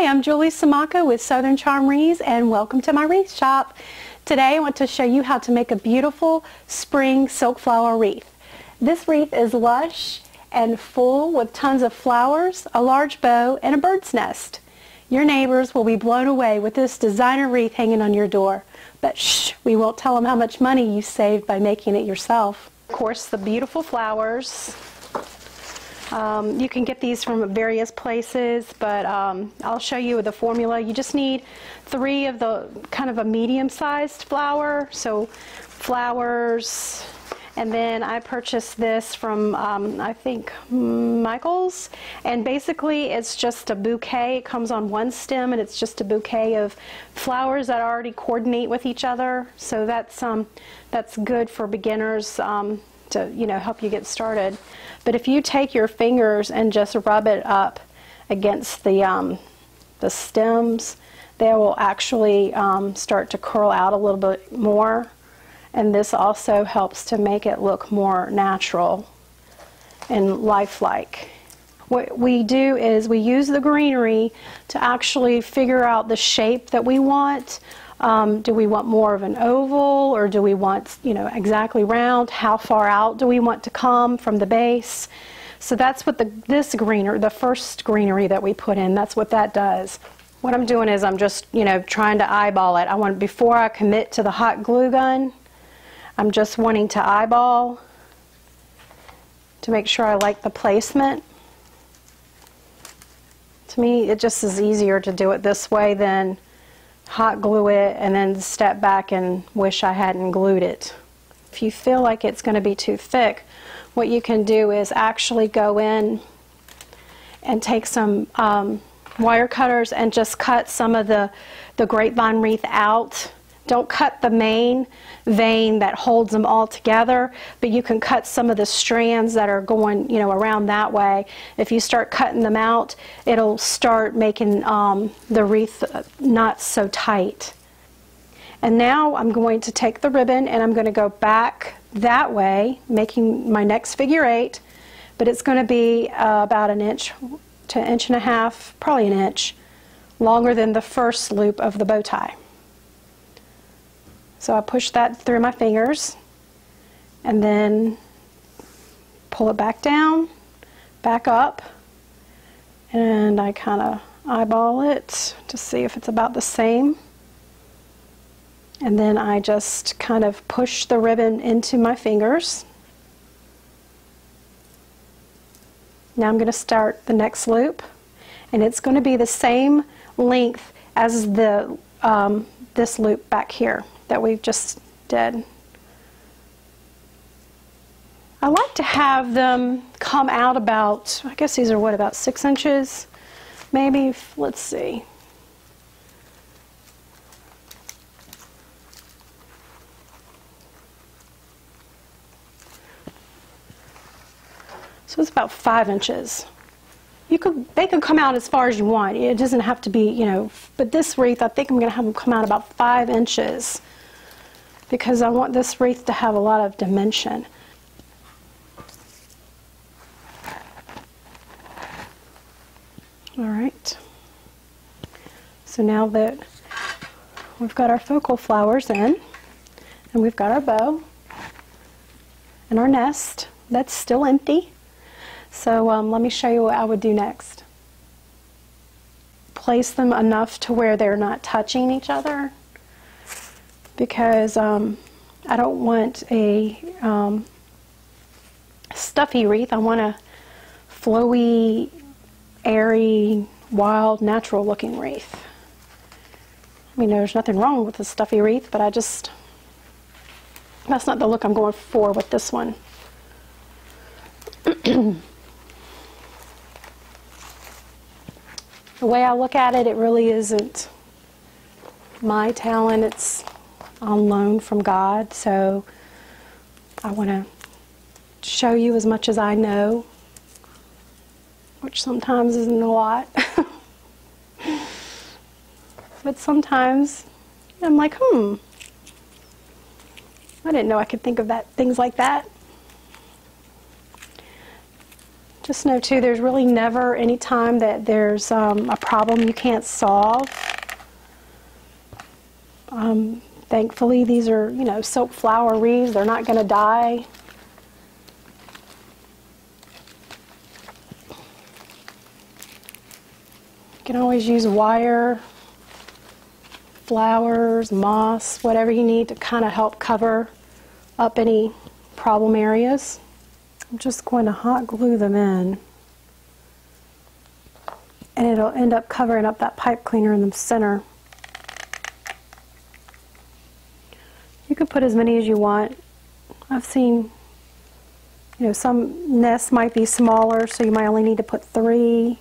I'm Julie Samaka with Southern Charm Wreaths, and welcome to my wreath shop. Today I want to show you how to make a beautiful spring silk flower wreath. This wreath is lush and full with tons of flowers, a large bow, and a bird's nest. Your neighbors will be blown away with this designer wreath hanging on your door. But shh, we won't tell them how much money you saved by making it yourself. Of course, the beautiful flowers. You can get these from various places, but I'll show you the formula. You just need 3 of the kind of a medium-sized flower, so flowers, and then I purchased this from I think Michael's, and basically it's just a bouquet. It comes on one stem, and it's just a bouquet of flowers that already coordinate with each other, so that's good for beginners to help you get started. But if you take your fingers and just rub it up against the stems, they will actually start to curl out a little bit more, and this also helps to make it look more natural and lifelike. What we do is we use the greenery to actually figure out the shape that we want. Do we want more of an oval, or do we want, exactly round? How far out do we want to come from the base? So that's what the first greenery that we put in, that's what that does. What I'm doing is I'm just, trying to eyeball it. Before I commit to the hot glue gun, I'm just wanting to eyeball to make sure I like the placement. To me, it just is easier to do it this way than hot glue it and then step back and wish I hadn't glued it. If you feel like it's going to be too thick, what you can do is actually go in and take some wire cutters and just cut some of the grapevine wreath out. Don't cut the main vein that holds them all together, but you can cut some of the strands that are going, around that way. If you start cutting them out, it'll start making the wreath not so tight. And now I'm going to take the ribbon and I'm going to go back that way, making my next figure 8, but it's going to be about 1 inch to 1.5 inches, probably 1 inch, longer than the first loop of the bow tie. So I push that through my fingers and then pull it back down, back up, and I kind of eyeball it to see if it's about the same. And then I just kind of push the ribbon into my fingers. Now I'm going to start the next loop, and it's going to be the same length as this loop back here that we've just did. I like to have them come out about, I guess these are what, about 6 inches? Maybe, let's see. So it's about 5 inches. They could come out as far as you want. It doesn't have to be, but this wreath, I think I'm going to have them come out about 5 inches because I want this wreath to have a lot of dimension. All right. So now that we've got our focal flowers in, and we've got our bow and our nest, that's still empty. So let me show you what I would do next. Place them enough to where they're not touching each other, because I don't want a stuffy wreath. I want a flowy, airy, wild, natural looking wreath. I mean, there's nothing wrong with a stuffy wreath, but that's not the look I'm going for with this one. The way I look at it, it really isn't my talent. It's on loan from God, so I want to show you as much as I know, which sometimes isn't a lot. But sometimes I'm like, I didn't know I could think of things like that. Just know too, there's really never any time that there's a problem you can't solve. Thankfully, these are, you know, silk flower wreaths. They're not going to die. You can always use wire, flowers, moss, whatever you need to kind of help cover up any problem areas. I'm just going to hot glue them in, and it'll end up covering up that pipe cleaner in the center. You can put as many as you want. I've seen, you know, some nests might be smaller, so you might only need to put 3.